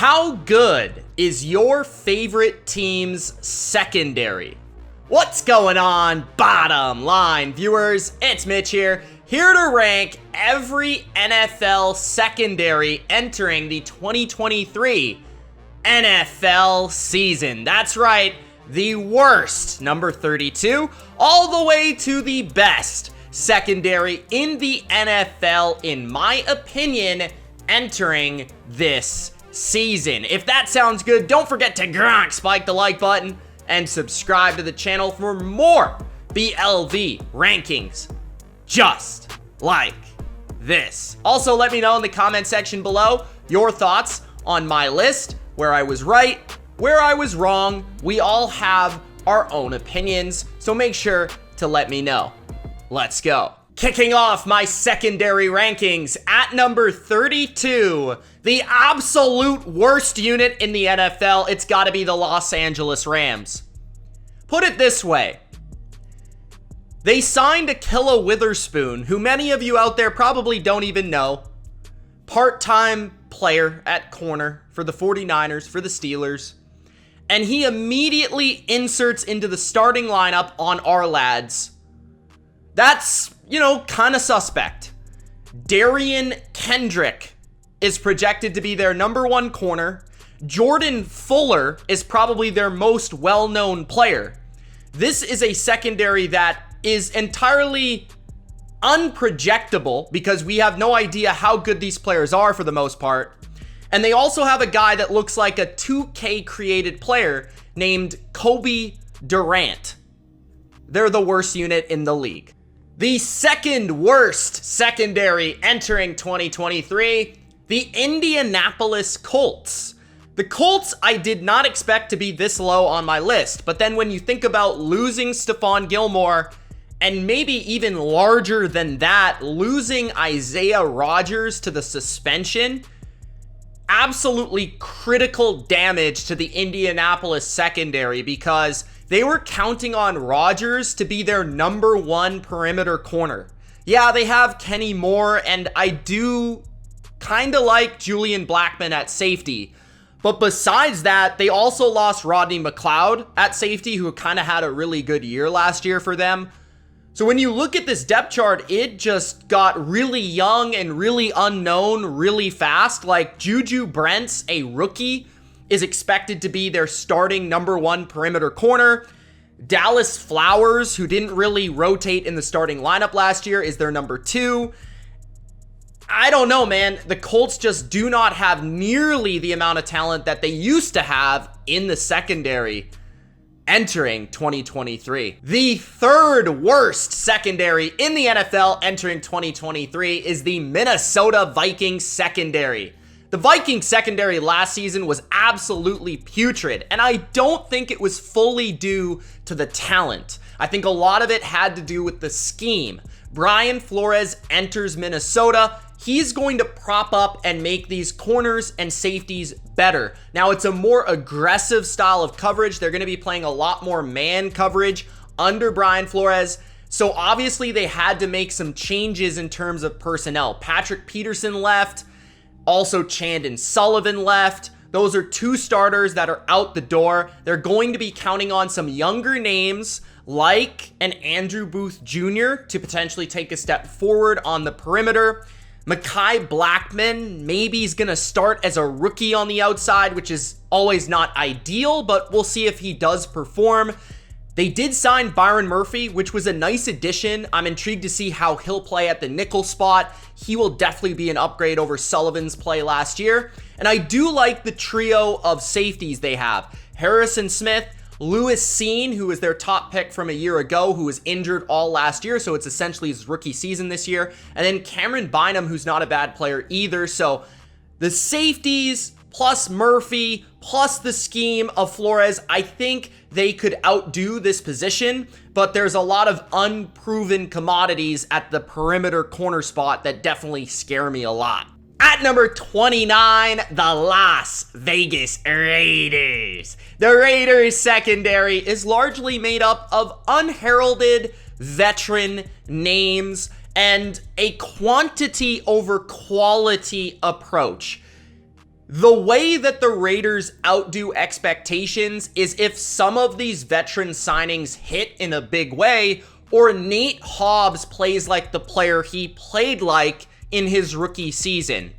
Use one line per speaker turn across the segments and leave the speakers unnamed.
How good is your favorite team's secondary? What's going on, bottom line viewers? It's Mitch here to rank every NFL secondary entering the 2023 NFL season. That's right, the worst, number 32, all the way to the best secondary in the NFL, in my opinion, entering this season. If that sounds good, don't forget to spike the like button and subscribe to the channel for more BLV rankings just like this. Also, let me know in the comment section below your thoughts on my list, where I was right, where I was wrong. We all have our own opinions, so make sure to let me know. Let's go. Kicking off my secondary rankings at number 32, the absolute worst unit in the NFL, it's got to be the Los Angeles Rams. Put it this way. They signed Ahkello Witherspoon, who many of you out there probably don't even know. Part-time player at corner for the 49ers, for the Steelers. And he immediately inserts into the starting lineup on our lads. That's, kind of suspect. Darian Kendrick is projected to be their number one corner. Jordan Fuller is probably their most well-known player. This is a secondary that is entirely unprojectable because we have no idea how good these players are for the most part. And they also have a guy that looks like a 2K created player named Kobe Durant. They're the worst unit in the league. The second worst secondary entering 2023, the Indianapolis Colts. The Colts, I did not expect to be this low on my list, but then when you think about losing Stephon Gilmore, and maybe even larger than that, losing Isaiah Rodgers to the suspension, absolutely critical damage to the Indianapolis secondary because they were counting on Rodgers to be their number one perimeter corner. Yeah, they have Kenny Moore, and I do kind of like Julian Blackmon at safety. But besides that, they also lost Rodney McLeod at safety, who kind of had a really good year last year for them. So when you look at this depth chart, it just got really young and really unknown really fast. Like Juju Brents, a rookie, is expected to be their starting number one perimeter corner. Dallas Flowers, who didn't really rotate in the starting lineup last year, is their number two. I don't know, man. The Colts just do not have nearly the amount of talent that they used to have in the secondary entering 2023. The third worst secondary in the NFL entering 2023 is the Minnesota Vikings secondary. The Vikings secondary last season was absolutely putrid, and I don't think it was fully due to the talent. I think a lot of it had to do with the scheme. Brian Flores enters Minnesota. He's going to prop up and make these corners and safeties better. Now, it's a more aggressive style of coverage. They're going to be playing a lot more man coverage under Brian Flores. So obviously they had to make some changes in terms of personnel. Patrick Peterson left. Also Chandon Sullivan left. Those are two starters that are out the door. They're going to be counting on some younger names like an Andrew Booth Jr. to potentially take a step forward on the perimeter. Mekhi Blackmon, maybe he's going to start as a rookie on the outside, which is always not ideal, but we'll see if he does perform. They did sign Byron Murphy, which was a nice addition. I'm intrigued to see how he'll play at the nickel spot. He will definitely be an upgrade over Sullivan's play last year. And I do like the trio of safeties they have. Harrison Smith, Lewis Seen, who was their top pick from a year ago, who was injured all last year, so it's essentially his rookie season this year. And then Cameron Bynum, who's not a bad player either. So the safeties plus Murphy plus the scheme of Flores, I think they could outdo this position, but there's a lot of unproven commodities at the perimeter corner spot that definitely scare me a lot. At number 29, the Las Vegas Raiders. The Raiders secondary is largely made up of unheralded veteran names and a quantity over quality approach. The way that the Raiders outdo expectations is if some of these veteran signings hit in a big way, or Nate Hobbs plays like the player he played like in his rookie season.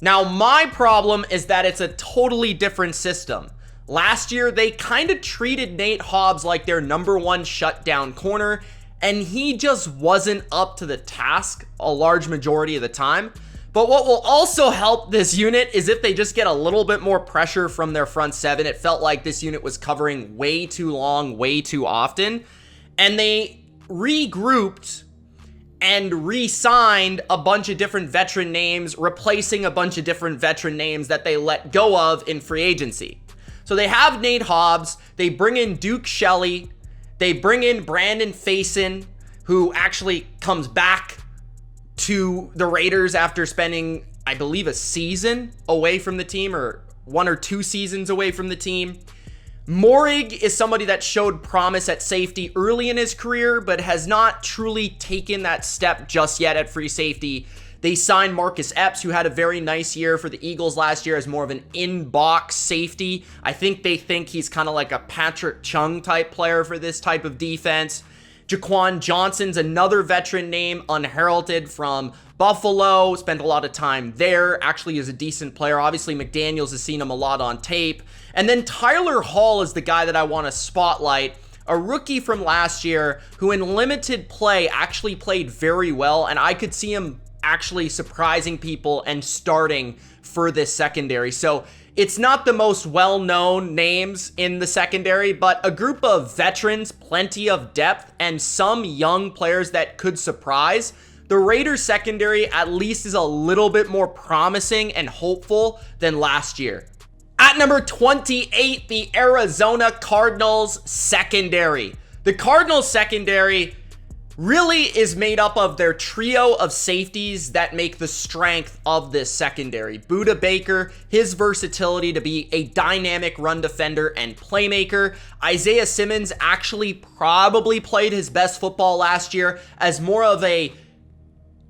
Now, my problem is that it's a totally different system. Last year, they kind of treated Nate Hobbs like their number one shutdown corner, and he just wasn't up to the task a large majority of the time. But what will also help this unit is if they just get a little bit more pressure from their front seven. It felt like this unit was covering way too long, way too often. And they regrouped and re-signed a bunch of different veteran names, replacing a bunch of different veteran names that they let go of in free agency. So they have Nate Hobbs, they bring in Duke Shelley, they bring in Brandon Faison, who actually comes back to the Raiders after spending, I believe, a season away from the team, or 1 or 2 seasons away from the team. Morig is somebody that showed promise at safety early in his career, but has not truly taken that step just yet at free safety. They signed Marcus Epps, who had a very nice year for the Eagles last year as more of an in-box safety. I think they think he's kind of like a Patrick Chung type player for this type of defense. Jaquan Johnson's another veteran name, unheralded from Buffalo, spent a lot of time there, actually is a decent player. Obviously, McDaniels has seen him a lot on tape. And then Tyler Hall is the guy that I want to spotlight, a rookie from last year who in limited play actually played very well, and I could see him actually surprising people and starting for this secondary. So it's not the most well-known names in the secondary, but a group of veterans, plenty of depth, and some young players that could surprise. The Raiders secondary at least is a little bit more promising and hopeful than last year. At number 28, the Arizona Cardinals secondary. The Cardinals secondary really is made up of their trio of safeties that make the strength of this secondary. Budda Baker, his versatility to be a dynamic run defender and playmaker. Isaiah Simmons actually probably played his best football last year as more of a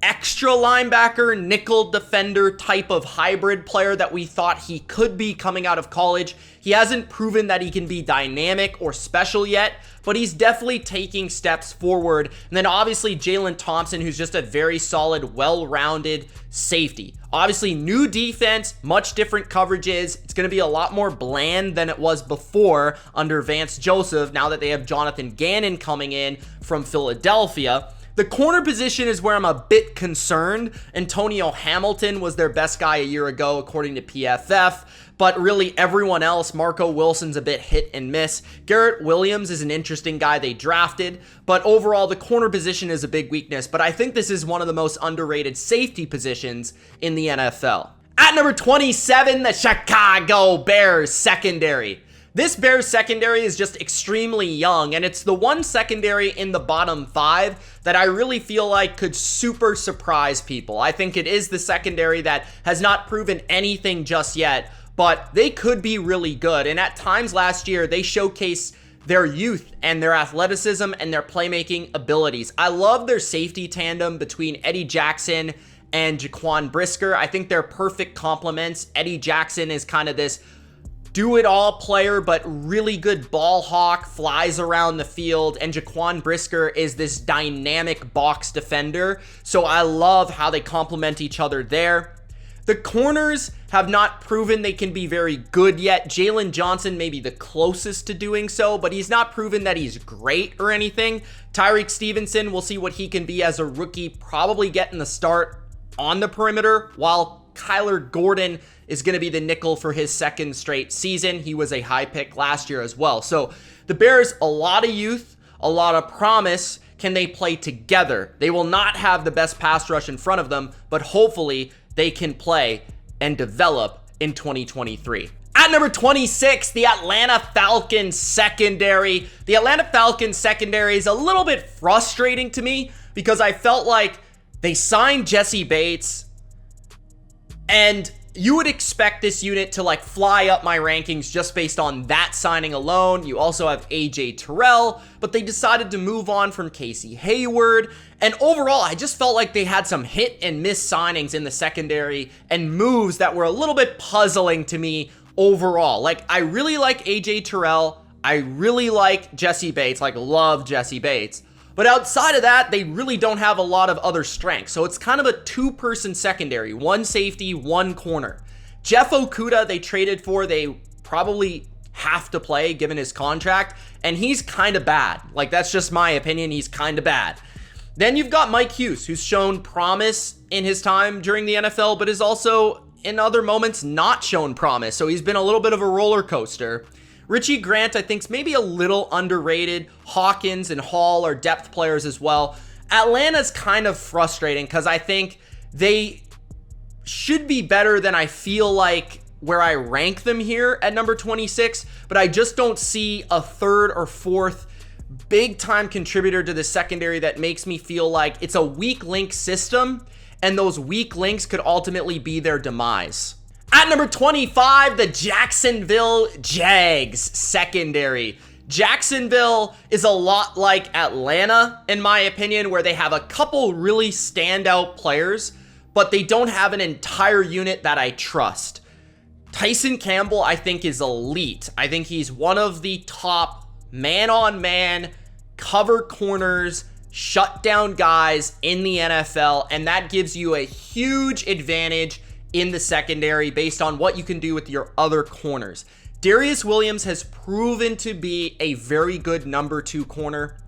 extra linebacker, nickel defender type of hybrid player that we thought he could be coming out of college. He hasn't proven that he can be dynamic or special yet, but he's definitely taking steps forward. And then obviously Jalen Thompson, who's just a very solid, well-rounded safety. Obviously new defense, much different coverages. It's going to be a lot more bland than it was before under Vance Joseph, now that they have Jonathan Gannon coming in from Philadelphia. The corner position is where I'm a bit concerned. Antonio Hamilton was their best guy a year ago, according to PFF. But really everyone else, Marco Wilson's a bit hit and miss. Garrett Williams is an interesting guy they drafted. But overall, the corner position is a big weakness. But I think this is one of the most underrated safety positions in the NFL. At number 27, the Chicago Bears secondary. This Bears secondary is just extremely young, and it's the one secondary in the bottom 5 that I really feel like could super surprise people. I think it is the secondary that has not proven anything just yet, but they could be really good. And at times last year, they showcased their youth and their athleticism and their playmaking abilities. I love their safety tandem between Eddie Jackson and Jaquan Brisker. I think they're perfect complements. Eddie Jackson is kind of this do-it-all player, but really good ball hawk, flies around the field, and Jaquan Brisker is this dynamic box defender. So I love how they complement each other there. The corners have not proven they can be very good yet. Jalen Johnson may be the closest to doing so, but he's not proven that he's great or anything. Tyreek Stevenson, we'll see what he can be as a rookie, probably getting the start on the perimeter, while Kyler Gordon is going to be the nickel for his second straight season. He was a high pick last year as well. So the Bears, a lot of youth, a lot of promise. Can they play together? They will not have the best pass rush in front of them, but hopefully they can play and develop in 2023. At number 26, the Atlanta Falcons secondary. The Atlanta Falcons secondary is a little bit frustrating to me because I felt like they signed Jesse Bates, and you would expect this unit to like fly up my rankings just based on that signing alone. You also have AJ Terrell, but they decided to move on from Casey Hayward, And overall, I just felt like they had some hit and miss signings in the secondary and moves that were a little bit puzzling to me overall. Like, I really like AJ Terrell. I really like Jesse Bates, like love Jesse Bates. But outside of that, they really don't have a lot of other strengths. So it's kind of a two-person secondary, one safety, one corner. Jeff Okudah, they traded for, they probably have to play given his contract, and he's kind of bad. Like, that's just my opinion. He's kind of bad. Then you've got Mike Hughes, who's shown promise in his time during the NFL, but is also in other moments not shown promise. So he's been a little bit of a roller coaster. Richie Grant, I think, is maybe a little underrated. Hawkins and Hall are depth players as well. Atlanta's kind of frustrating because I think they should be better than I feel like where I rank them here at number 26, but I just don't see a third or fourth big time contributor to the secondary that makes me feel like it's a weak link system, and those weak links could ultimately be their demise. At number 25, the Jacksonville Jags secondary. Jacksonville is a lot like Atlanta, in my opinion, where they have a couple really standout players, but they don't have an entire unit that I trust. Tyson Campbell, I think, is elite. I think he's one of the top man-on-man, cover corners, shut down guys in the NFL, and that gives you a huge advantage in the secondary based on what you can do with your other corners. Darius Williams has proven to be a very good number 2 corner.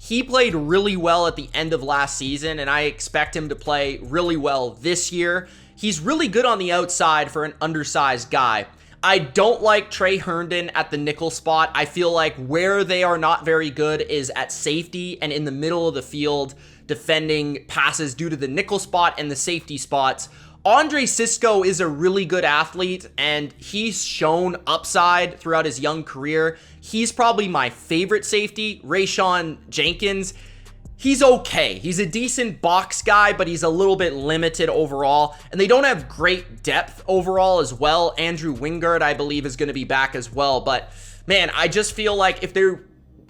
He played really well at the end of last season, and I expect him to play really well this year. He's really good on the outside for an undersized guy. I don't like Trey Herndon at the nickel spot. I feel like where they are not very good is at safety and in the middle of the field defending passes due to the nickel spot and the safety spots. Andre Sisco is a really good athlete, and he's shown upside throughout his young career. He's probably my favorite safety. Rayshawn Jenkins, he's okay. He's a decent box guy, but he's a little bit limited overall, and they don't have great depth overall as well. Andrew Wingard, I believe, is going to be back as well, but man, I just feel like if they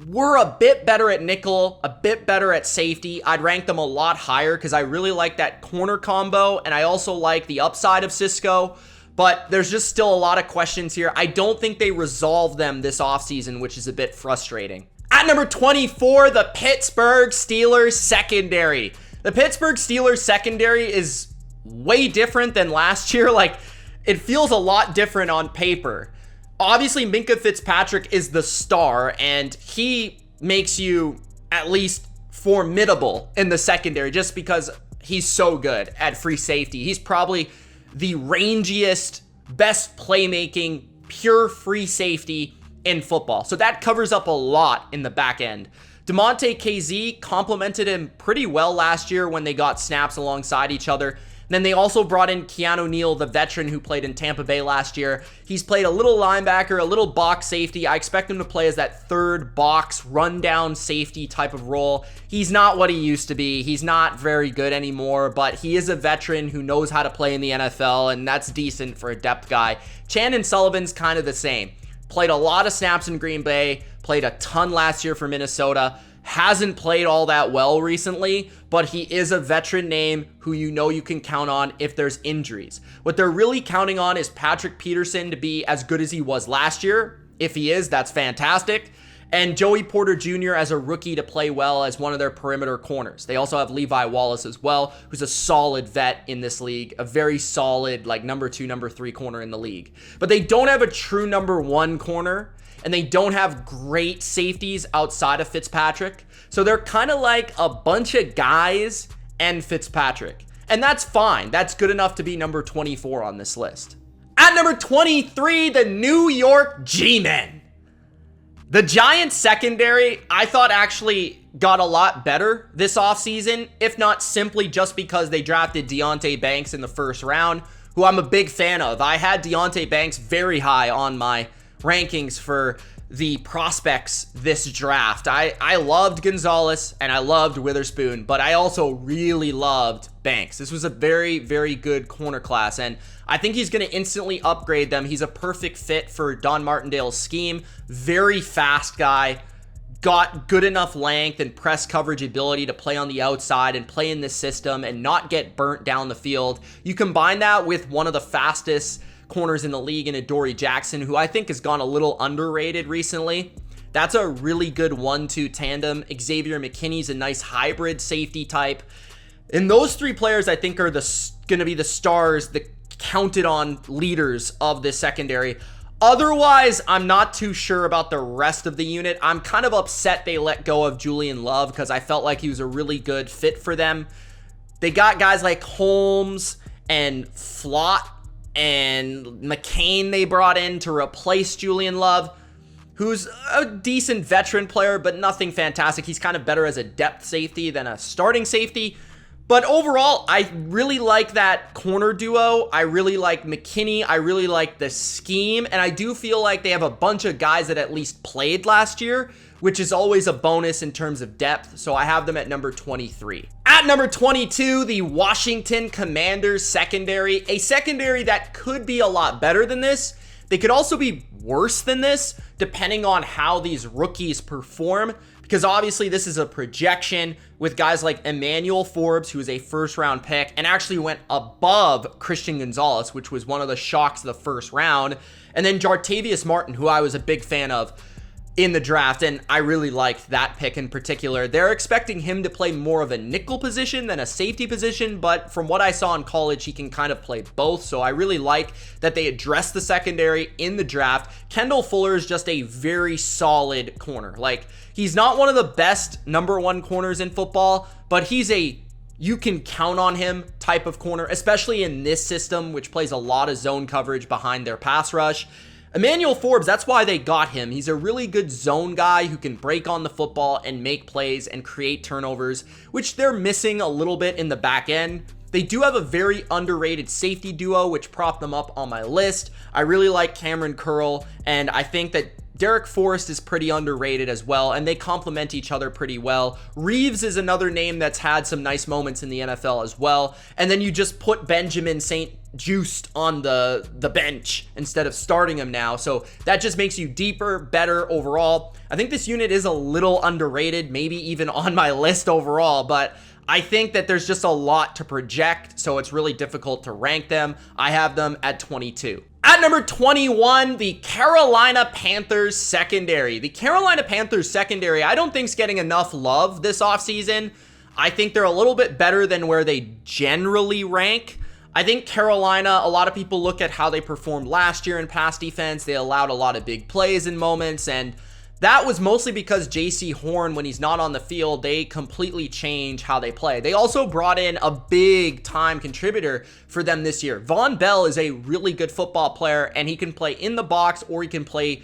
were a bit better at nickel, a bit better at safety, I'd rank them a lot higher because I really like that corner combo, and I also like the upside of Sisco, but there's just still a lot of questions here. I don't think they resolved them this offseason, which is a bit frustrating. At number 24, the Pittsburgh Steelers secondary. The Pittsburgh Steelers secondary is way different than last year. Like, it feels a lot different on paper. Obviously, Minkah Fitzpatrick is the star, and he makes you at least formidable in the secondary just because he's so good at free safety. He's probably the rangiest, best playmaking, pure free safety in football. So that covers up a lot in the back end. DeMonte KZ complemented him pretty well last year when they got snaps alongside each other. Then they also brought in Keanu Neal, the veteran who played in Tampa Bay last year. He's played a little linebacker, a little box safety. I expect him to play as that third box rundown safety type of role. He's not what he used to be. He's not very good anymore, but he is a veteran who knows how to play in the NFL, and that's decent for a depth guy. Chandon Sullivan's kind of the same. Played a lot of snaps in Green Bay, played a ton last year for Minnesota. Hasn't played all that well recently, but he is a veteran name who you know you can count on if there's injuries. What they're really counting on is Patrick Peterson to be as good as he was last year. If he is, that's fantastic. And Joey Porter Jr. as a rookie to play well as one of their perimeter corners. They also have Levi Wallace as well, who's a solid vet in this league, a very solid like number 2, number 3 corner in the league. But they don't have a true number 1 corner, and they don't have great safeties outside of Fitzpatrick. So they're kind of like a bunch of guys and Fitzpatrick. And that's fine. That's good enough to be number 24 on this list. At number 23, the New York G-Men. The Giants secondary, I thought actually got a lot better this offseason, if not simply just because they drafted Deonte Banks in the first round, who I'm a big fan of. I had Deonte Banks very high on my rankings for the prospects this draft. I loved Gonzalez and I loved Witherspoon, but I also really loved Banks. This was a very, very good corner class, and I think he's going to instantly upgrade them. He's a perfect fit for Don Martindale's scheme. Very fast guy, got good enough length and press coverage ability to play on the outside and play in this system and not get burnt down the field. You combine that with one of the fastest corners in the league in Adoree Jackson, who I think has gone a little underrated recently. That's a really good 1-2 tandem. Xavier McKinney's a nice hybrid safety type. And those three players I think are going to be the stars, the counted on leaders of this secondary. Otherwise, I'm not too sure about the rest of the unit. I'm kind of upset they let go of Julian Love because I felt like he was a really good fit for them. They got guys like Holmes and Flott and McCain they brought in to replace Julian Love, who's a decent veteran player, but nothing fantastic. He's kind of better as a depth safety than a starting safety. But overall, I really like that corner duo. I really like McKinney. I really like the scheme. And I do feel like they have a bunch of guys that at least played last year, which is always a bonus in terms of depth. So I have them at number 23. At number 22, the Washington Commanders secondary. A secondary that could be a lot better than this. They could also be worse than this, depending on how these rookies perform. Because obviously this is a projection with guys like Emmanuel Forbes, who is a first-round pick, and actually went above Christian Gonzalez, which was one of the shocks of the first round. And then Jartavius Martin, who I was a big fan of in the draft, and I really liked that pick in particular. They're expecting him to play more of a nickel position than a safety position, but from what I saw in college, he can kind of play both, so I really like that they addressed the secondary in the draft. Kendall Fuller is just a very solid corner. Like, he's not one of the best number one corners in football, but he's a you can count on him type of corner, especially in this system, which plays a lot of zone coverage behind their pass rush. Emmanuel Forbes, that's why they got him. He's a really good zone guy who can break on the football and make plays and create turnovers, which they're missing a little bit in the back end. They do have a very underrated safety duo, which propped them up on my list. I really like Cameron Curl, and I think that Derek Forrest is pretty underrated as well, and they complement each other pretty well. Reeves is another name that's had some nice moments in the NFL as well. And then you just put Benjamin St. Just on the bench instead of starting him now. So that just makes you deeper, better overall. I think this unit is a little underrated, maybe even on my list overall, but I think that there's just a lot to project, so it's really difficult to rank them. I have them at 22. At number 21, the Carolina Panthers secondary. The Carolina Panthers secondary, I don't think is getting enough love this offseason. I think they're a little bit better than where they generally rank. I think Carolina, a lot of people look at how they performed last year in pass defense. They allowed a lot of big plays in moments, and that was mostly because J.C. Horn, when he's not on the field, they completely change how they play. They also brought in a big-time contributor for them this year. Von Bell is a really good football player, and he can play in the box or he can play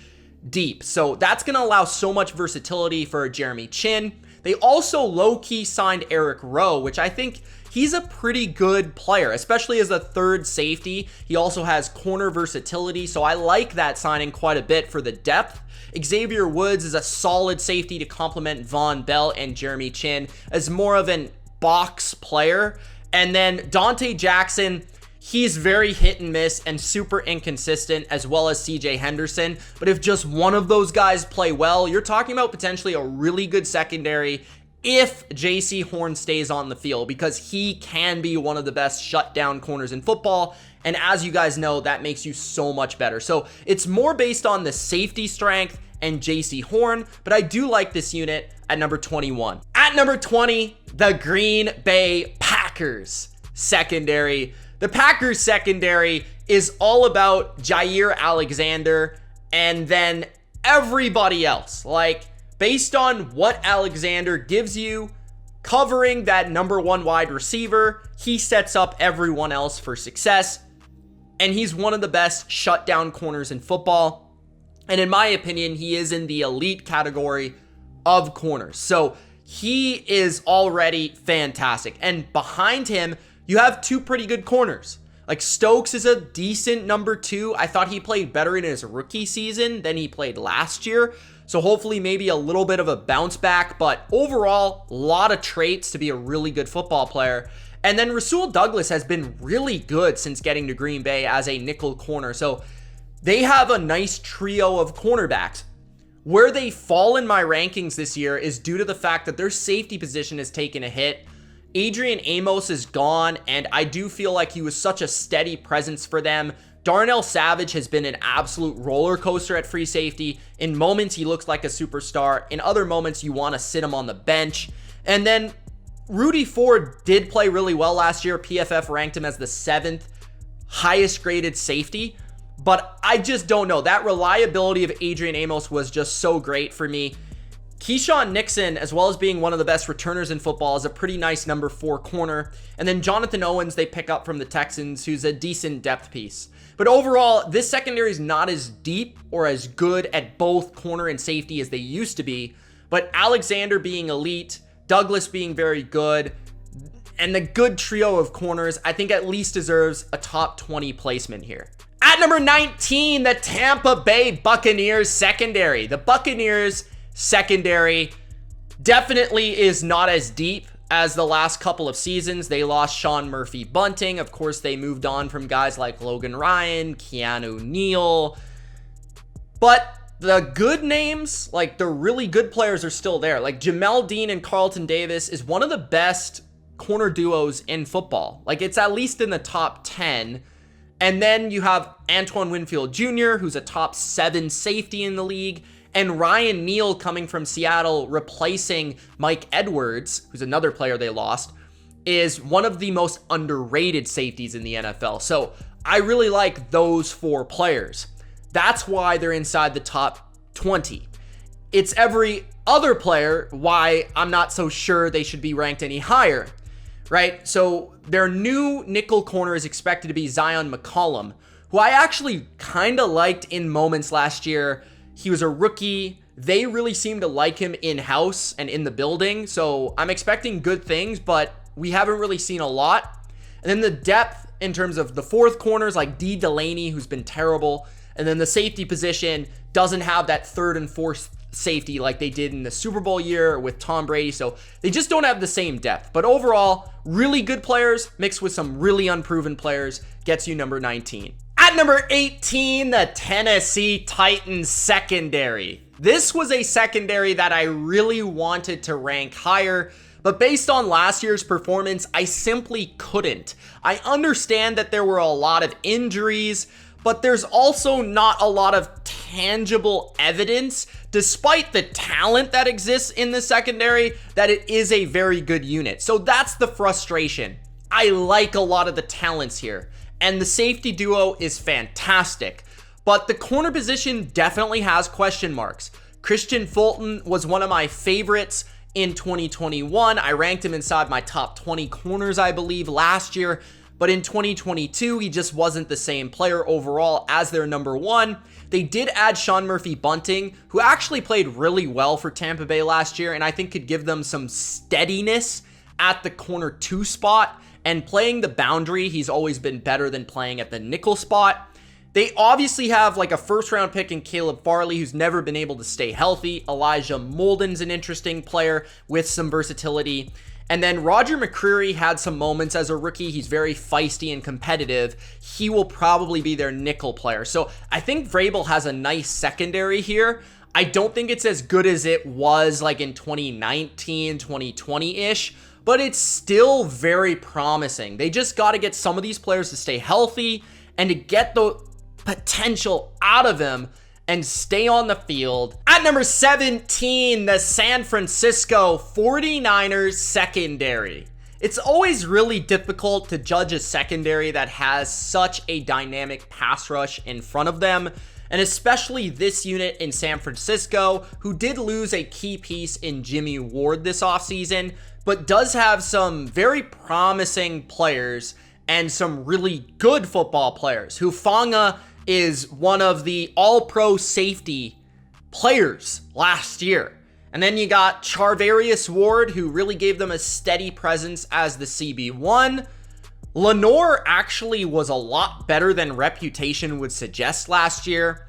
deep. So that's going to allow so much versatility for Jeremy Chin. They also low-key signed Eric Rowe, which I think he's a pretty good player, especially as a third safety. He also has corner versatility, so I like that signing quite a bit for the depth. Xavier Woods is a solid safety to complement Von Bell and Jeremy Chin as more of an box player. And then Dante Jackson, he's very hit and miss and super inconsistent, as well as CJ Henderson. But if just one of those guys play well, you're talking about potentially a really good secondary if J.C. Horn stays on the field, because he can be one of the best shutdown corners in football. And as you guys know, that makes you so much better. So it's more based on the safety strength and J.C. Horn, but I do like this unit at number 21. At number 20, the Green Bay Packers secondary. The Packers secondary is all about Jair Alexander and then everybody else. Like, based on what Alexander gives you, covering that number one wide receiver, he sets up everyone else for success. And he's one of the best shutdown corners in football. And in my opinion, he is in the elite category of corners. So he is already fantastic. And behind him, you have two pretty good corners. Like, Stokes is a decent number two. I thought he played better in his rookie season than he played last year. So hopefully maybe a little bit of a bounce back. But overall, a lot of traits to be a really good football player. And then Rasul Douglas has been really good since getting to Green Bay as a nickel corner. So they have a nice trio of cornerbacks. Where they fall in my rankings this year is due to the fact that their safety position has taken a hit. Adrian Amos is gone, and I do feel like he was such a steady presence for them. Darnell Savage has been an absolute roller coaster at free safety. In moments, he looks like a superstar. In other moments, you want to sit him on the bench. And then Rudy Ford did play really well last year. PFF ranked him as the 7th highest graded safety. But I just don't know. That reliability of Adrian Amos was just so great for me. Keyshawn Nixon, as well as being one of the best returners in football, is a pretty nice number 4 corner. And then Jonathan Owens, they pick up from the Texans, who's a decent depth piece. But overall, this secondary is not as deep or as good at both corner and safety as they used to be. But Alexander being elite, Douglas being very good, and the good trio of corners, I think at least deserves a top 20 placement here. At number 19, the Tampa Bay Buccaneers secondary. The Buccaneers secondary definitely is not as deep as the last couple of seasons. They lost Sean Murphy-Bunting. Of course, they moved on from guys like Logan Ryan, Keanu Neal. But the good names, like the really good players, are still there. Like Jamel Dean and Carlton Davis is one of the best corner duos in football. Like it's at least in the top 10. And then you have Antoine Winfield Jr., who's a top 7 safety in the league. And Ryan Neal coming from Seattle, replacing Mike Edwards, who's another player they lost, is one of the most underrated safeties in the NFL. So I really like those 4 players. That's why they're inside the top 20. It's every other player why I'm not so sure they should be ranked any higher, right? So their new nickel corner is expected to be Zion McCollum, who I actually kind of liked in moments last year. He was a rookie. They really seem to like him in-house and in the building. So I'm expecting good things, but we haven't really seen a lot. And then the depth in terms of the 4th corners, like D. Delaney, who's been terrible. And then the safety position doesn't have that 3rd and 4th safety like they did in the Super Bowl year with Tom Brady. So they just don't have the same depth. But overall, really good players mixed with some really unproven players gets you number 19. At number 18, the Tennessee Titans secondary. This was a secondary that I really wanted to rank higher, but based on last year's performance, I simply couldn't. I understand that there were a lot of injuries, but there's also not a lot of tangible evidence, despite the talent that exists in the secondary, that it is a very good unit. So that's the frustration. I like a lot of the talents here, and the safety duo is fantastic, but the corner position definitely has question marks. Christian Fulton was one of my favorites in 2021. I ranked him inside my top 20 corners, I believe, last year. But in 2022, he just wasn't the same player overall as their number 1. They did add Sean Murphy-Bunting, who actually played really well for Tampa Bay last year, and I think could give them some steadiness at the corner 2 spot. And playing the boundary, he's always been better than playing at the nickel spot. They obviously have like a 1st-round pick in Caleb Farley, who's never been able to stay healthy. Elijah Molden's an interesting player with some versatility. And then Roger McCreary had some moments as a rookie. He's very feisty and competitive. He will probably be their nickel player. So I think Vrabel has a nice secondary here. I don't think it's as good as it was like in 2019, 2020-ish, but it's still very promising. They just got to get some of these players to stay healthy and to get the potential out of them and stay on the field. At number 17, the San Francisco 49ers secondary. It's always really difficult to judge a secondary that has such a dynamic pass rush in front of them, and especially this unit in San Francisco, who did lose a key piece in Jimmy Ward this offseason, but does have some very promising players and some really good football players. Hufanga is one of the all-pro safety players last year. And then you got Charvarius Ward, who really gave them a steady presence as the CB1. Lenore actually was a lot better than reputation would suggest last year.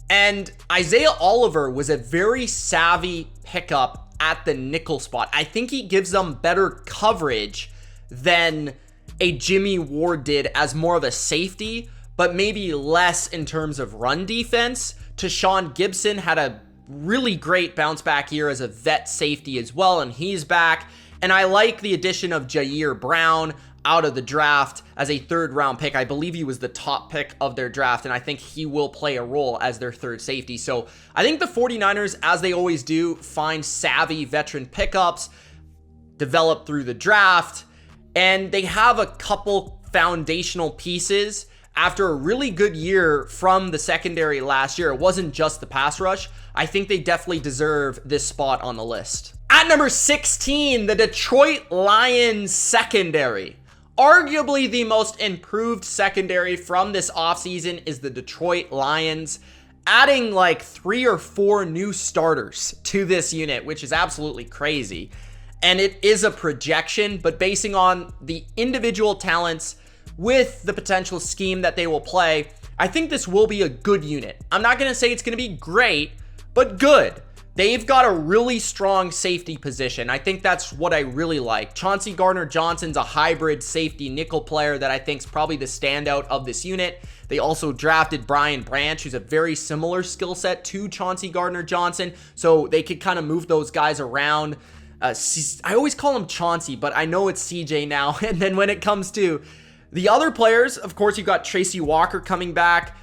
And Isaiah Oliver was a very savvy pickup at the nickel spot. I think he gives them better coverage than a Jimmy Ward did as more of a safety, but maybe less in terms of run defense. Tashawn Gibson had a really great bounce back year as a vet safety as well, and he's back. And I like the addition of Jair Brown out of the draft as a 3rd round pick. I believe he was the top pick of their draft, and I think he will play a role as their 3rd safety. So I think the 49ers, as they always do, find savvy veteran pickups, develop through the draft, and they have a couple foundational pieces after a really good year from the secondary last year. It wasn't just the pass rush. I think they definitely deserve this spot on the list. At number 16, the Detroit Lions secondary. Arguably the most improved secondary from this offseason is the Detroit Lions, adding like 3 or 4 new starters to this unit, which is absolutely crazy. And it is a projection, but basing on the individual talents with the potential scheme that they will play, I think this will be a good unit. I'm not going to say it's going to be great, but good. They've got a really strong safety position. I think that's what I really like. Chauncey Gardner-Johnson's a hybrid safety nickel player that I think is probably the standout of this unit. They also drafted Brian Branch, who's a very similar skill set to Chauncey Gardner-Johnson, so they could kind of move those guys around. I always call him Chauncey, but I know it's CJ now. And then when it comes to the other players, of course, you've got Tracy Walker coming back.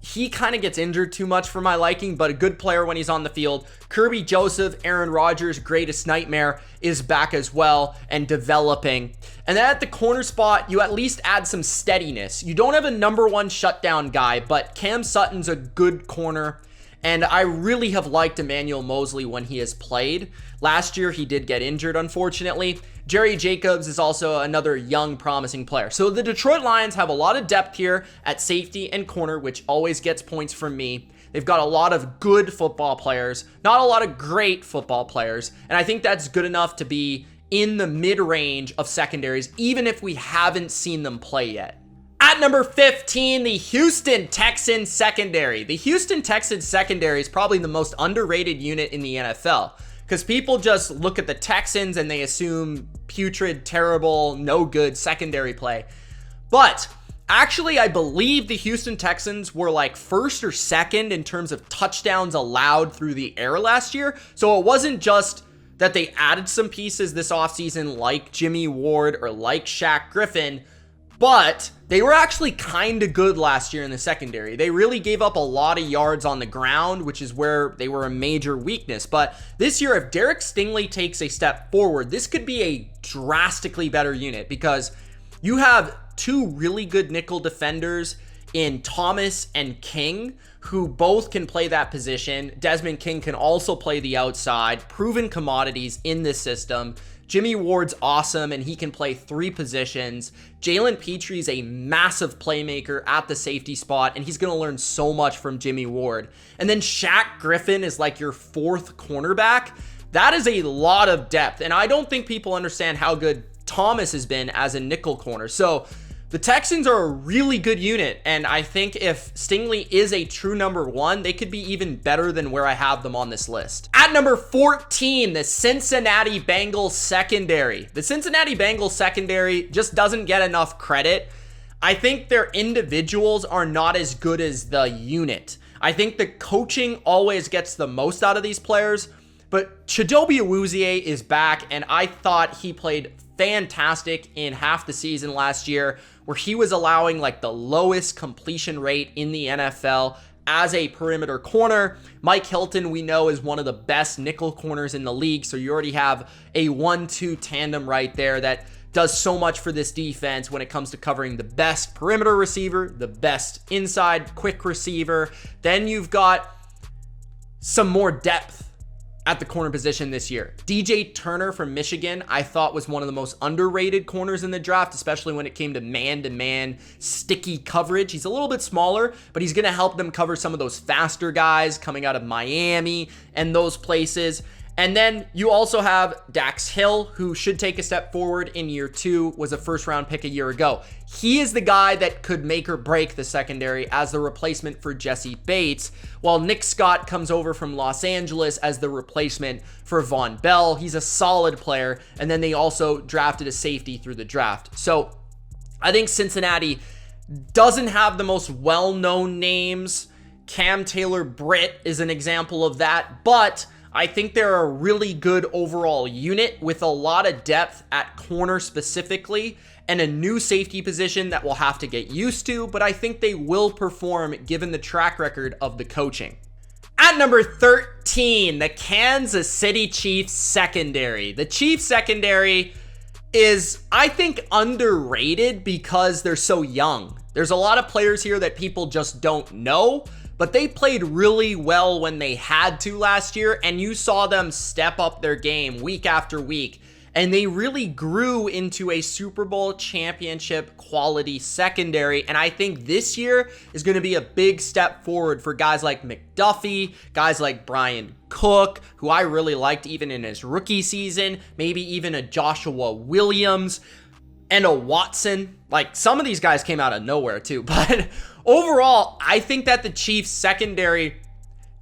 He kind of gets injured too much for my liking, but a good player when he's on the field. Kirby Joseph, Aaron Rodgers' greatest nightmare, is back as well and developing. And then at the corner spot, you at least add some steadiness. You don't have a number 1 shutdown guy, but Cam Sutton's a good corner. And I really have liked Emmanuel Mosley when he has played. Last year, he did get injured, unfortunately. Jerry Jacobs is also another young, promising player. So the Detroit Lions have a lot of depth here at safety and corner, which always gets points from me. They've got a lot of good football players, not a lot of great football players. And I think that's good enough to be in the mid-range of secondaries, even if we haven't seen them play yet. At number 15, the Houston Texans secondary. The Houston Texans secondary is probably the most underrated unit in the NFL because people just look at the Texans and they assume putrid, terrible, no good secondary play. But actually, I believe the Houston Texans were like 1st or 2nd in terms of touchdowns allowed through the air last year. So it wasn't just that they added some pieces this offseason like Jimmy Ward or like Shaq Griffin, but they were actually kind of good last year in the secondary. They really gave up a lot of yards on the ground, which is where they were a major weakness. But this year, if Derek Stingley takes a step forward, this could be a drastically better unit because you have 2 really good nickel defenders in Thomas and King, who both can play that position. Desmond King can also play the outside, proven commodities in this system. Jimmy Ward's awesome, and he can play 3 positions. Jalen Petrie is a massive playmaker at the safety spot, and he's going to learn so much from Jimmy Ward. And then Shaq Griffin is like your 4th cornerback. That is a lot of depth, and I don't think people understand how good Thomas has been as a nickel corner. So the Texans are a really good unit, and I think if Stingley is a true number 1, they could be even better than where I have them on this list. At number 14, the Cincinnati Bengals secondary. The Cincinnati Bengals secondary just doesn't get enough credit. I think their individuals are not as good as the unit. I think the coaching always gets the most out of these players, but Chidobe Awuzie is back, and I thought he played fantastic in half the season last year, where he was allowing like the lowest completion rate in the NFL as a perimeter corner. Mike Hilton, we know, is one of the best nickel corners in the league, so you already have a 1-2 tandem right there that does so much for this defense when it comes to covering the best perimeter receiver, the best inside quick receiver. Then you've got some more depth at the corner position this year. DJ Turner from Michigan, I thought was one of the most underrated corners in the draft, especially when it came to man-to-man sticky coverage. He's a little bit smaller, but he's going to help them cover some of those faster guys coming out of Miami and those places. And then you also have Dax Hill, who should take a step forward in year 2, was a 1st-round pick a year ago. He is the guy that could make or break the secondary as the replacement for Jesse Bates, while Nick Scott comes over from Los Angeles as the replacement for Von Bell. He's a solid player, and then they also drafted a safety through the draft. So I think Cincinnati doesn't have the most well-known names Cam Taylor-Britt is an example of that, but I think they're a really good overall unit with a lot of depth at corner specifically and a new safety position that we'll have to get used to, but I think they will perform given the track record of the coaching. At number 13, the Kansas City Chiefs secondary. The Chiefs secondary is, I think, underrated because they're so young. There's a lot of players here that people just don't know, but they played really well when they had to last year, and you saw them step up their game week after week, and they really grew into a Super Bowl championship quality secondary, and I think this year is going to be a big step forward for guys like McDuffie, guys like Brian Cook, who I really liked even in his rookie season, maybe even a Joshua Williams and a Watson. Like, some of these guys came out of nowhere too, but overall, I think that the Chiefs secondary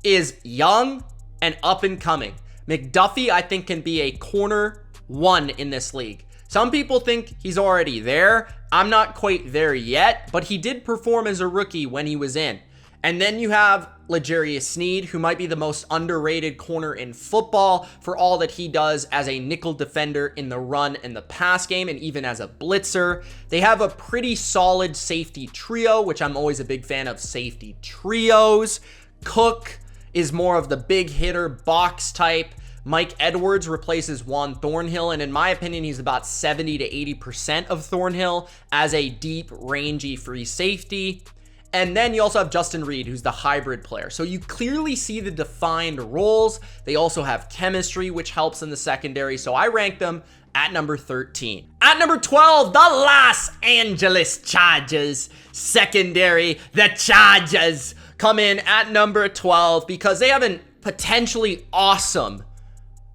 is young and up and coming. McDuffie, I think, can be a corner one in this league. Some people think he's already there. I'm not quite there yet, but he did perform as a rookie when he was in. And then you have L'Jarius Sneed, who might be the most underrated corner in football for all that he does as a nickel defender in the run and the pass game, and even as a blitzer. They have a pretty solid safety trio, which I'm always a big fan of safety trios. Cook is more of the big hitter box type. Mike Edwards replaces Juan Thornhill, and in my opinion, he's about 70 to 80% of Thornhill as a deep, rangy free safety. And then you also have Justin Reed, who's the hybrid player. So you clearly see the defined roles. They also have chemistry, which helps in the secondary. So I rank them at number 13. At number 12, the Los Angeles Chargers secondary. The Chargers come in at number 12 because they have a potentially awesome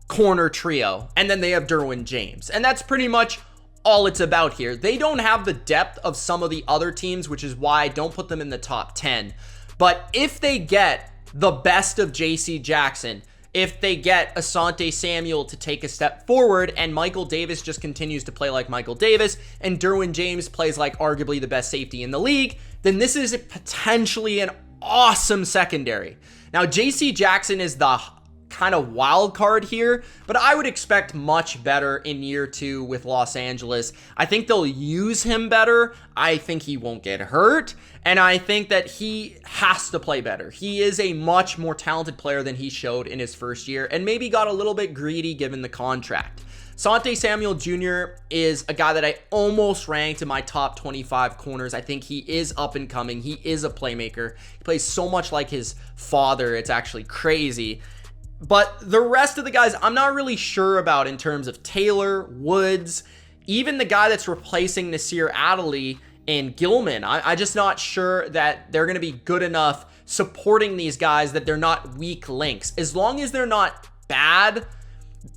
corner trio, and then they have Derwin James, and that's pretty much all it's about here. They don't have the depth of some of the other teams, which is why I don't put them in the top 10. But if they get the best of JC Jackson, if they get Asante Samuel to take a step forward, and Michael Davis just continues to play like Michael Davis, and Derwin James plays like arguably the best safety in the league, then this is potentially an awesome secondary. Now, JC Jackson is the kind of wild card here, but I would expect much better in year 2 with Los Angeles. I think they'll use him better. I think he won't get hurt, and I think that he has to play better. He is a much more talented player than he showed in his first year, and maybe got a little bit greedy given the contract. Asante Samuel Jr. is a guy that I almost ranked in my top 25 corners. I think he is up and coming. He is a playmaker. He plays so much like his father. It's actually crazy. But the rest of the guys, I'm not really sure about in terms of Taylor, Woods, even the guy that's replacing Nasir Adderley and Gilman. I'm just not sure that they're going to be good enough supporting these guys, that they're not weak links. As long as they're not bad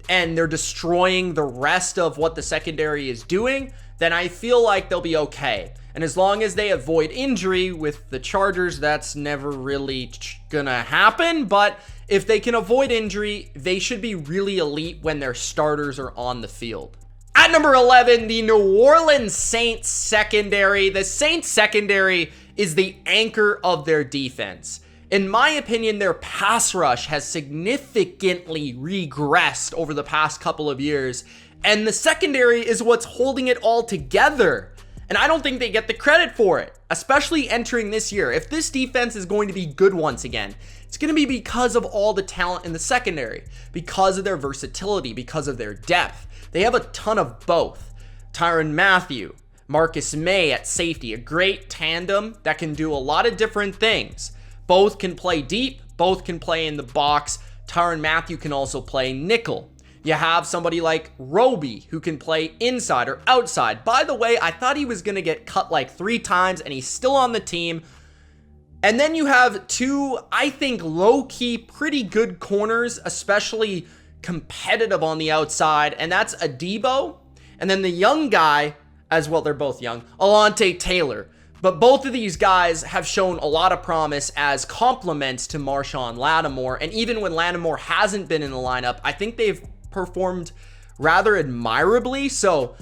and they're destroying the rest of what the secondary is doing, then I feel like they'll be okay. And as long as they avoid injury with the Chargers, that's never really gonna happen. But if they can avoid injury, they should be really elite when their starters are on the field. At number 11, the New Orleans Saints secondary. The Saints secondary is the anchor of their defense. In my opinion, their pass rush has significantly regressed over the past couple of years, and the secondary is what's holding it all together. And I don't think they get the credit for it, especially entering this year. If this defense is going to be good once again, it's going to be because of all the talent in the secondary, because of their versatility, because of their depth. They have a ton of both. Tyrann Mathieu, Marcus May at safety, a great tandem that can do a lot of different things. Both can play deep, both can play in the box. Tyrann Mathieu can also play nickel. You have somebody like Roby who can play inside or outside. By the way, I thought he was going to get cut like 3 times and he's still on the team. And then you have 2, I think, low-key pretty good corners, especially competitive on the outside, and that's Adebo. And then the young guy, as well, they're both young, Alontae Taylor. But both of these guys have shown a lot of promise as complements to Marshawn Lattimore. And even when Lattimore hasn't been in the lineup, I think they've performed rather admirably. So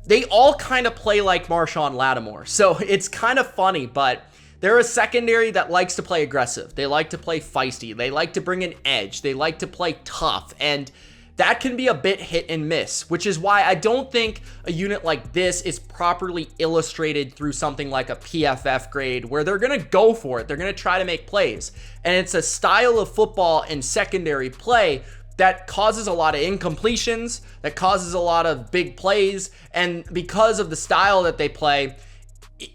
they all kind of play like Marshawn Lattimore. So it's kind of funny, but they're a secondary that likes to play aggressive. They like to play feisty. They like to bring an edge. They like to play tough. And that can be a bit hit and miss, which is why I don't think a unit like this is properly illustrated through something like a PFF grade where they're going to go for it. They're going to try to make plays. And it's a style of football and secondary play that causes a lot of incompletions, that causes a lot of big plays. And because of the style that they play,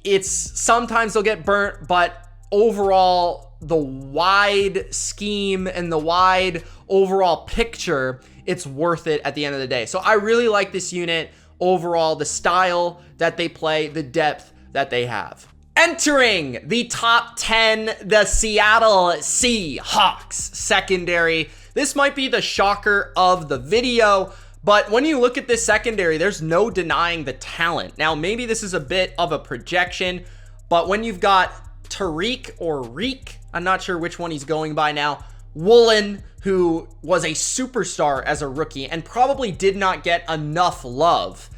it's sometimes they'll get burnt, but overall, the wide scheme and the wide overall picture, it's worth it at the end of the day. So I really like this unit overall, the style that they play, the depth that they have. Entering the top 10, the Seattle Seahawks secondary. This might be the shocker of the video, but when you look at this secondary, there's no denying the talent. Now, maybe this is a bit of a projection, but when you've got Tariq or Reek, I'm not sure which one he's going by now, Woolen, who was a superstar as a rookie and probably did not get enough love.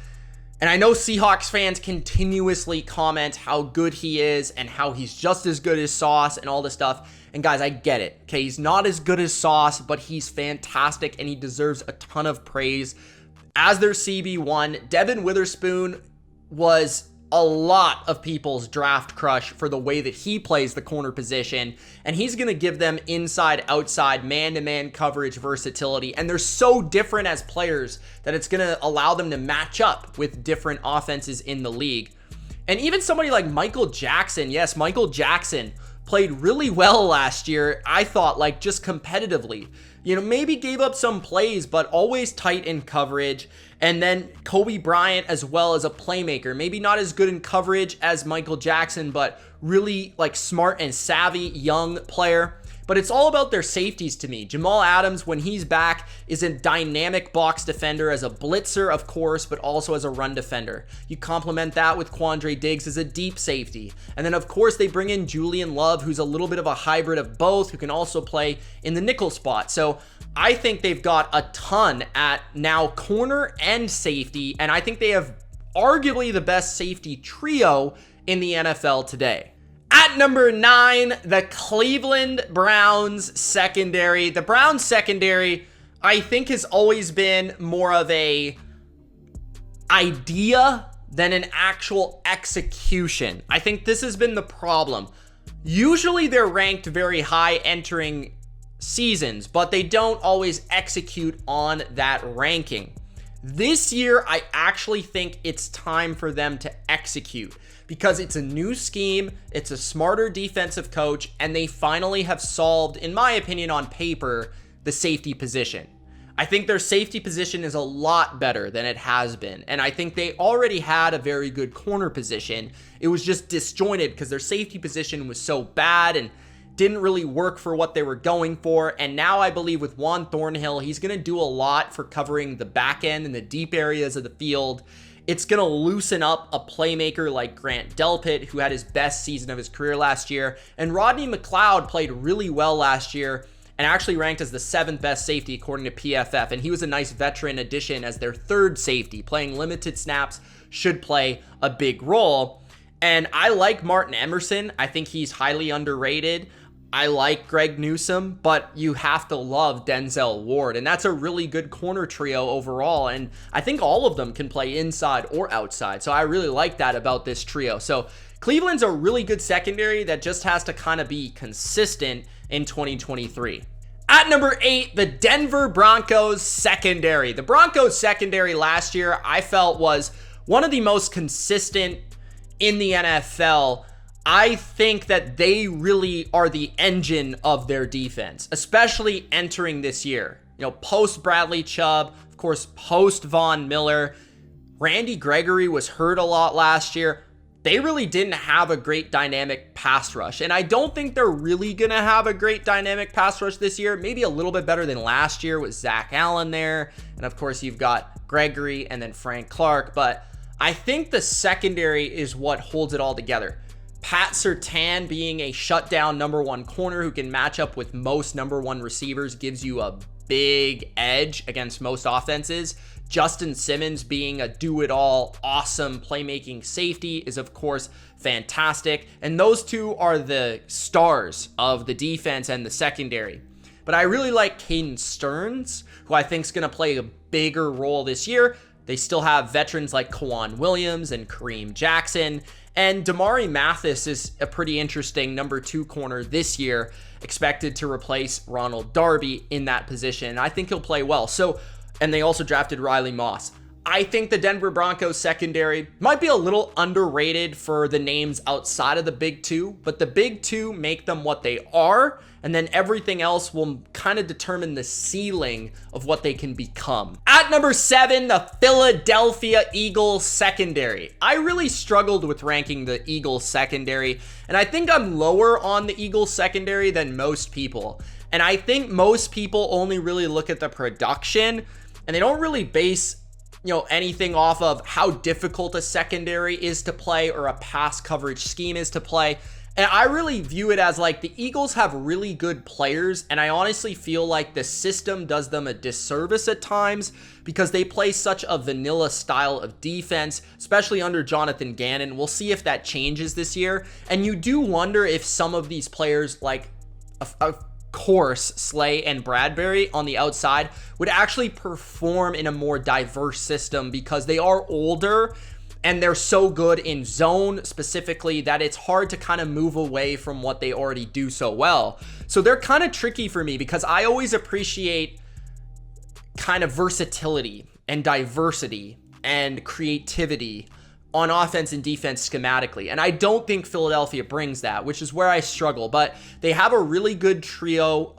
And I know Seahawks fans continuously comment how good he is and how he's just as good as Sauce and all this stuff. And guys, I get it. Okay, he's not as good as Sauce, but he's fantastic and he deserves a ton of praise. As their CB1, Devin Witherspoon was a lot of people's draft crush for the way that he plays the corner position, and he's going to give them inside, outside, man-to-man coverage versatility, and they're so different as players that it's going to allow them to match up with different offenses in the league. And even somebody like Michael Jackson, yes, Michael Jackson played really well last year, I thought, like just competitively. You know, maybe gave up some plays, but always tight in coverage. And then Kobe Bryant as well as a playmaker. Maybe not as good in coverage as Michael Jackson, but really like smart and savvy young player. But it's all about their safeties to me. Jamal Adams, when he's back, is a dynamic box defender as a blitzer, of course, but also as a run defender. You complement that with Quandre Diggs as a deep safety. And then, of course, they bring in Julian Love, who's a little bit of a hybrid of both, who can also play in the nickel spot. So I think they've got a ton at now corner and safety, and I think they have arguably the best safety trio in the NFL today. At number 9, the Cleveland Browns secondary. The Browns secondary, I think, has always been more of a idea than an actual execution. I think this has been the problem. Usually they're ranked very high entering seasons, but they don't always execute on that ranking. This year, I actually think it's time for them to execute because it's a new scheme, it's a smarter defensive coach, and they finally have solved, in my opinion, on paper, the safety position. I think their safety position is a lot better than it has been, and I think they already had a very good corner position. It was just disjointed because their safety position was so bad and didn't really work for what they were going for. And now I believe with Juan Thornhill, he's going to do a lot for covering the back end and the deep areas of the field. It's going to loosen up a playmaker like Grant Delpit, who had his best season of his career last year. And Rodney McLeod played really well last year and actually ranked as the 7th best safety according to PFF. And he was a nice veteran addition as their 3rd safety, playing limited snaps, should play a big role. And I like Martin Emerson. I think he's highly underrated. I like Greg Newsome, but you have to love Denzel Ward, and that's a really good corner trio overall, and I think all of them can play inside or outside, so I really like that about this trio. So Cleveland's a really good secondary that just has to kind of be consistent in 2023. At number 8, the Denver Broncos secondary. The Broncos secondary last year, I felt, was one of the most consistent in the NFL. I think that they really are the engine of their defense, especially entering this year. You know, post Bradley Chubb, of course, post Von Miller. Randy Gregory was hurt a lot last year. They really didn't have a great dynamic pass rush, and I don't think they're really going to have a great dynamic pass rush this year. Maybe a little bit better than last year with Zach Allen there, and of course, you've got Gregory and then Frank Clark, but I think the secondary is what holds it all together. Pat Surtain being a shutdown number 1 corner who can match up with most number 1 receivers gives you a big edge against most offenses. Justin Simmons being a do-it-all, awesome playmaking safety is, of course, fantastic. And those two are the stars of the defense and the secondary. But I really like Caden Stearns, who I think is going to play a bigger role this year. They still have veterans like Kawan Williams and Kareem Jackson. And Damari Mathis is a pretty interesting number 2 corner this year, expected to replace Ronald Darby in that position. I think he'll play well. And they also drafted Riley Moss. I think the Denver Broncos secondary might be a little underrated for the names outside of the big 2, but the big 2 make them what they are, and then everything else will kind of determine the ceiling of what they can become. At number 7, the Philadelphia Eagles secondary. I really struggled with ranking the Eagles secondary, and I think I'm lower on the Eagles secondary than most people. And I think most people only really look at the production, and they don't really base anything off of how difficult a secondary is to play or a pass coverage scheme is to play. And I really view it as like the Eagles have really good players, and I honestly feel like the system does them a disservice at times because they play such a vanilla style of defense, especially under Jonathan Gannon. We'll see if that changes this year. And you do wonder if some of these players, like of course Slay and Bradbury on the outside, would actually perform in a more diverse system because they are older and they're so good in zone specifically that it's hard to kind of move away from what they already do so well. So they're kind of tricky for me because I always appreciate kind of versatility and diversity and creativity on offense and defense schematically. And I don't think Philadelphia brings that, which is where I struggle. But they have a really good trio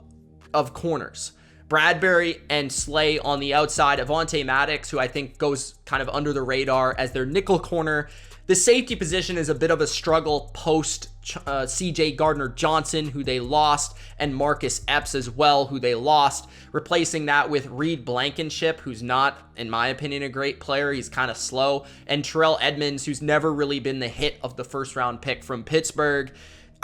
of corners. Bradbury and Slay on the outside. Avonte Maddox, who I think goes kind of under the radar as their nickel corner. The safety position is a bit of a struggle post CJ Gardner-Johnson, who they lost, and Marcus Epps as well, who they lost, replacing that with Reed Blankenship, who's not, in my opinion, a great player. He's kind of slow, and Terrell Edmonds, who's never really been the hit of the first-round pick from Pittsburgh.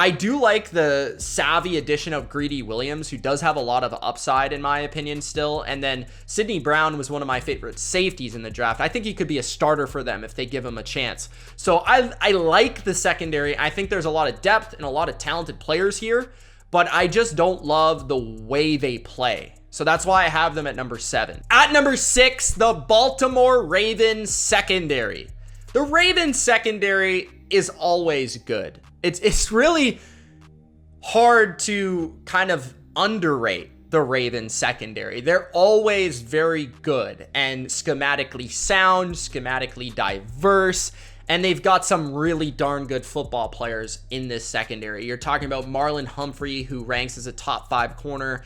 I do like the savvy addition of Greedy Williams, who does have a lot of upside in my opinion still. And then Sidney Brown was one of my favorite safeties in the draft. I think he could be a starter for them if they give him a chance. So I like the secondary. I think there's a lot of depth and a lot of talented players here, but I just don't love the way they play. So that's why I have them at number 7. At number 6, the Baltimore Ravens secondary. The Ravens secondary is always good. It's really hard to kind of underrate the Ravens secondary. They're always very good and schematically sound, schematically diverse, and they've got some really darn good football players in this secondary. You're talking about Marlon Humphrey, who ranks as a top 5 corner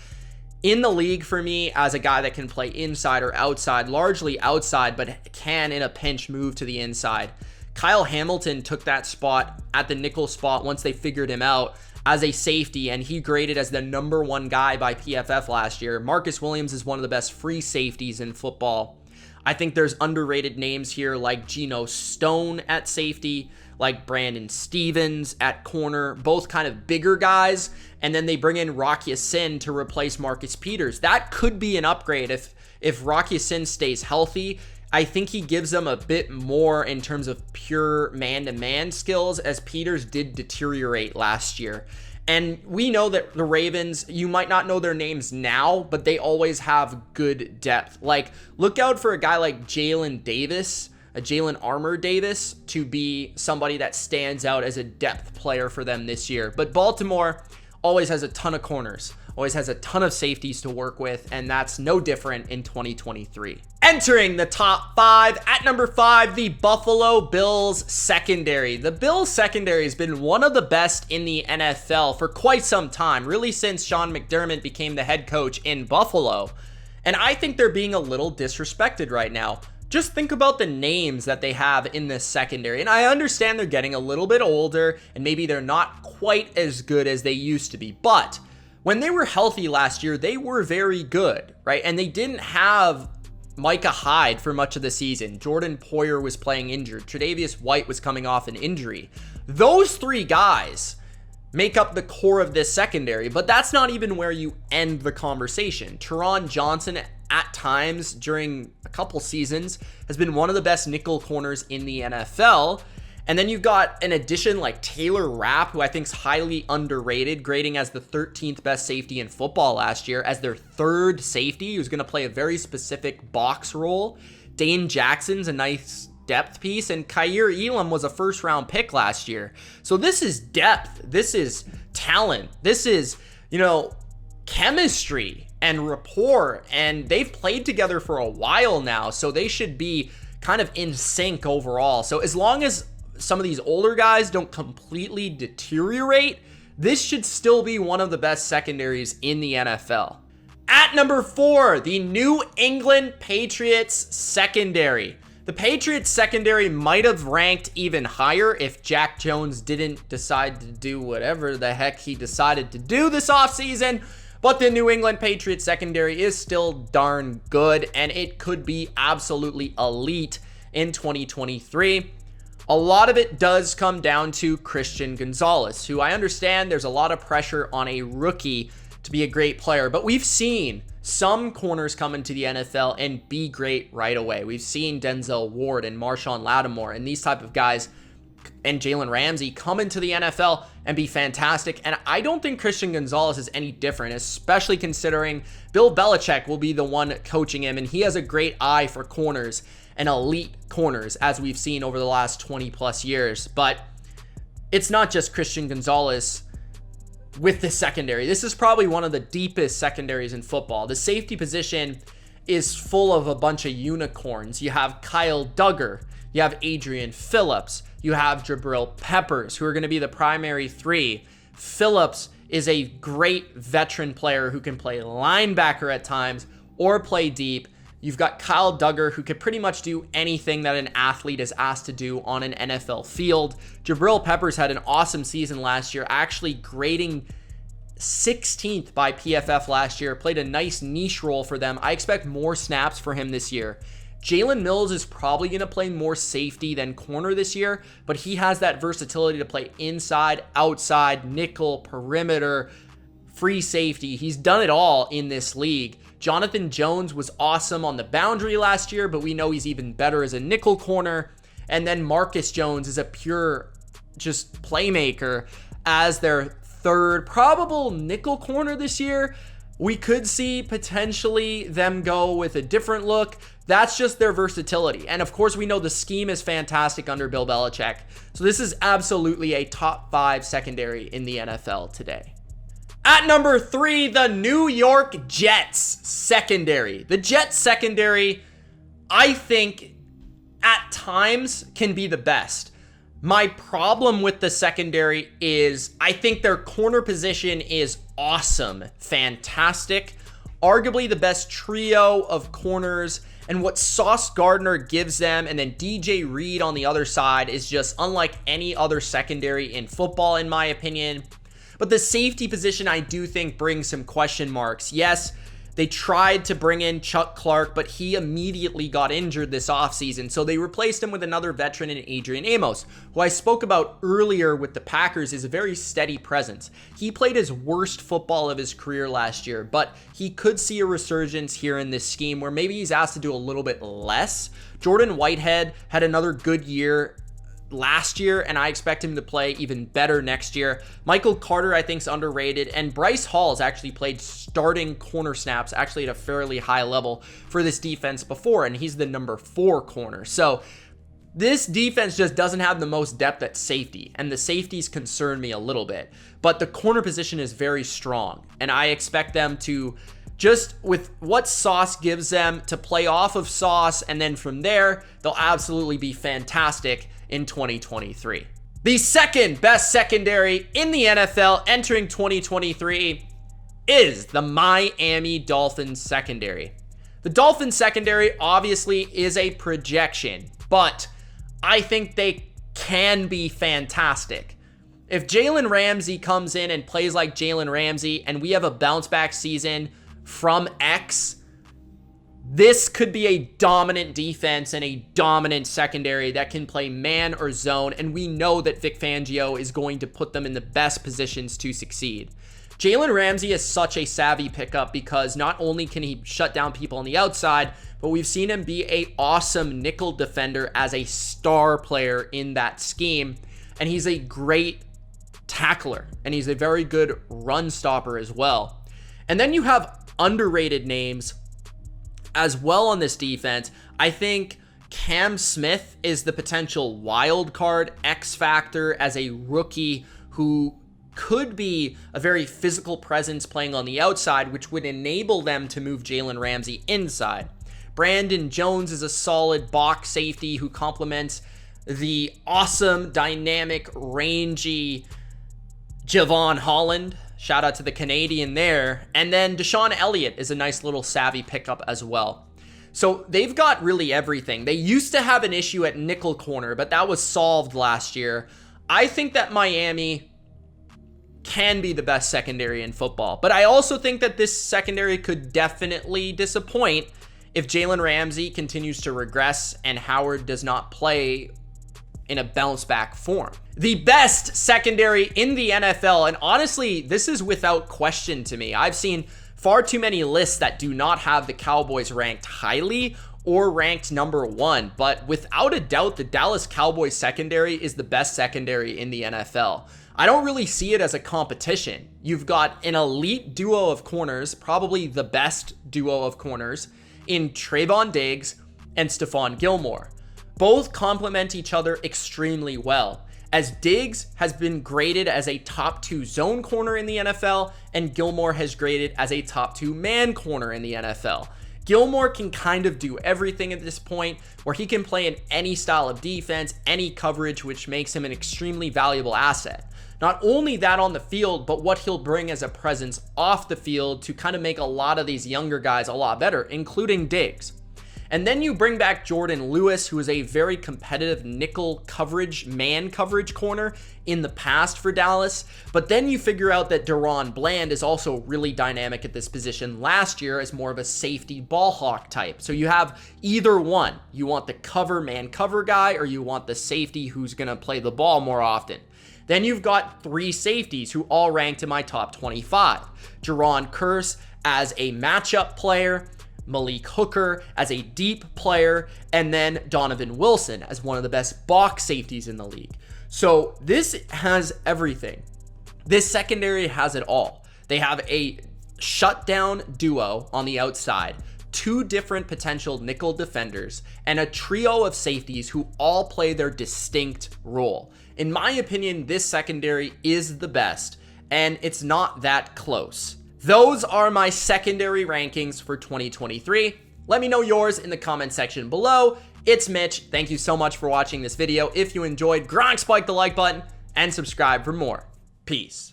in the league for me as a guy that can play inside or outside, largely outside, but can in a pinch move to the inside. Kyle Hamilton took that spot at the nickel spot once they figured him out as a safety, and he graded as the number 1 guy by PFF last year. Marcus Williams is one of the best free safeties in football. I think there's underrated names here like Geno Stone at safety, like Brandon Stevens at corner, both kind of bigger guys. And then they bring in Rock Ya-Sin to replace Marcus Peters. That could be an upgrade if Rock Ya-Sin stays healthy. I think he gives them a bit more in terms of pure man-to-man skills, as Peters did deteriorate last year. And we know that the Ravens, you might not know their names now, but they always have good depth. Like, look out for a guy like Jalen Armour Davis, to be somebody that stands out as a depth player for them this year. But Baltimore always has a ton of corners, always has a ton of safeties to work with, and that's no different in 2023. Entering the top 5, at number 5, the Buffalo Bills secondary. The Bills secondary has been one of the best in the NFL for quite some time, really since Sean McDermott became the head coach in Buffalo. And I think they're being a little disrespected right now. Just think about the names that they have in this secondary. And I understand they're getting a little bit older, and maybe they're not quite as good as they used to be. But when they were healthy last year, they were very good, right? And they didn't have Micah Hyde for much of the season. Jordan Poyer was playing injured. Tre'Davious White was coming off an injury. Those 3 guys make up the core of this secondary, but that's not even where you end the conversation. Teron Johnson at times during a couple seasons has been one of the best nickel corners in the NFL. And then you've got an addition like Taylor Rapp, who I think is highly underrated, grading as the 13th best safety in football last year, as their third safety, who's going to play a very specific box role. Dane Jackson's a nice depth piece, and Kaiir Elam was a first-round pick last year. So this is depth. This is talent. This is, chemistry and rapport, and they've played together for a while now, so they should be kind of in sync overall. So as long as some of these older guys don't completely deteriorate, this should still be one of the best secondaries in the NFL. At number 4, the New England Patriots secondary. The Patriots secondary might have ranked even higher if Jack Jones didn't decide to do whatever the heck he decided to do this offseason. But the New England Patriots secondary is still darn good, and it could be absolutely elite in 2023. A lot of it does come down to Christian Gonzalez, who I understand there's a lot of pressure on a rookie to be a great player, but we've seen some corners come into the NFL and be great right away. We've seen Denzel Ward and Marshawn Lattimore and these type of guys, and Jalen Ramsey come into the NFL and be fantastic. And I don't think Christian Gonzalez is any different, especially considering Bill Belichick will be the one coaching him, and he has a great eye for corners and elite corners, as we've seen over the last 20 plus years. But it's not just Christian Gonzalez with the secondary. This is probably one of the deepest secondaries in football. The safety position is full of a bunch of unicorns. You have Kyle Duggar, you have Adrian Phillips, you have Jabril Peppers, who are going to be the primary three. Phillips is a great veteran player who can play linebacker at times or play deep. You've got Kyle Duggar, who could pretty much do anything that an athlete is asked to do on an NFL field. Jabril Peppers had an awesome season last year, actually grading 16th by PFF last year, played a nice niche role for them. I expect more snaps for him this year. Jalen Mills is probably going to play more safety than corner this year, but he has that versatility to play inside, outside, nickel, perimeter, free safety. He's done it all in this league. Jonathan Jones was awesome on the boundary last year, but we know he's even better as a nickel corner. And then Marcus Jones is a pure just playmaker as their third probable nickel corner this year. We could see potentially them go with a different look. That's just their versatility. And of course, we know the scheme is fantastic under Bill Belichick. So this is absolutely a top 5 secondary in the NFL today. At number 3, the New York Jets secondary. The Jets secondary, I think, at times can be the best. My problem with the secondary is I think their corner position is awesome, fantastic, arguably the best trio of corners, and what Sauce Gardner gives them, and then DJ Reed on the other side, is just unlike any other secondary in football, in my opinion. But the safety position, I do think, brings some question marks. Yes, they tried to bring in Chuck Clark, but he immediately got injured this offseason, so they replaced him with another veteran in Adrian Amos, who I spoke about earlier with the Packers is a very steady presence. He played his worst football of his career last year, but he could see a resurgence here in this scheme where maybe he's asked to do a little bit less. Jordan Whitehead had another good year last year, and I expect him to play even better next year. Michael Carter, I think, is underrated, and Bryce Hall's actually played starting corner snaps, actually at a fairly high level for this defense before, and he's the number 4 corner. So this defense just doesn't have the most depth at safety, and the safeties concern me a little bit, but the corner position is very strong, and I expect them to, just with what Sauce gives them, to play off of Sauce, and then from there, they'll absolutely be fantastic in 2023. The second best secondary in the NFL entering 2023 is the Miami Dolphins secondary. The Dolphins secondary obviously is a projection, but I think they can be fantastic. If Jalen Ramsey comes in and plays like Jalen Ramsey and we have a bounce back season from X, this could be a dominant defense and a dominant secondary that can play man or zone, and we know that Vic Fangio is going to put them in the best positions to succeed. Jalen Ramsey is such a savvy pickup because not only can he shut down people on the outside, but we've seen him be an awesome nickel defender as a star player in that scheme. And he's a great tackler, and he's a very good run stopper as well. And then you have underrated names as well on this defense. I think Cam Smith is the potential wild card X factor as a rookie who could be a very physical presence playing on the outside, which would enable them to move Jalen Ramsey inside. Brandon Jones is a solid box safety who complements the awesome, dynamic, rangy Javon Holland. Shout out to the Canadian there. And then Deshaun Elliott is a nice little savvy pickup as well. So they've got really everything. They used to have an issue at nickel corner, but that was solved last year. I think that Miami can be the best secondary in football, but I also think that this secondary could definitely disappoint if Jalen Ramsey continues to regress and Howard does not play in a bounce back form. The best secondary in the NFL, and honestly, this is without question to me. I've seen far too many lists that do not have the Cowboys ranked highly or ranked number one, but without a doubt, the Dallas Cowboys secondary is the best secondary in the NFL. I don't really see it as a competition. You've got an elite duo of corners, probably the best duo of corners, in Trayvon Diggs and Stephon Gilmore. Both complement each other extremely well, as Diggs has been graded as a top 2 zone corner in the NFL, and Gilmore has graded as a top 2 man corner in the NFL. Gilmore can kind of do everything at this point, where he can play in any style of defense, any coverage, which makes him an extremely valuable asset. Not only that on the field, but what he'll bring as a presence off the field to kind of make a lot of these younger guys a lot better, including Diggs. And then you bring back Jordan Lewis, who is a very competitive nickel coverage, man coverage corner in the past for Dallas. But then you figure out that Deron Bland is also really dynamic at this position last year as more of a safety ball hawk type. So you have either one. You want the man cover guy, or you want the safety who's going to play the ball more often. Then you've got 3 safeties who all ranked in my top 25. Jaron Curse as a matchup player, Malik Hooker as a deep player, and then Donovan Wilson as one of the best box safeties in the league. So this has everything. This secondary has it all. They have a shutdown duo on the outside, 2 different potential nickel defenders, and a trio of safeties who all play their distinct role. In my opinion, this secondary is the best, and it's not that close. Those are my secondary rankings for 2023. Let me know yours in the comment section below. It's Mitch. Thank you so much for watching this video. If you enjoyed, spike the like button and subscribe for more. Peace.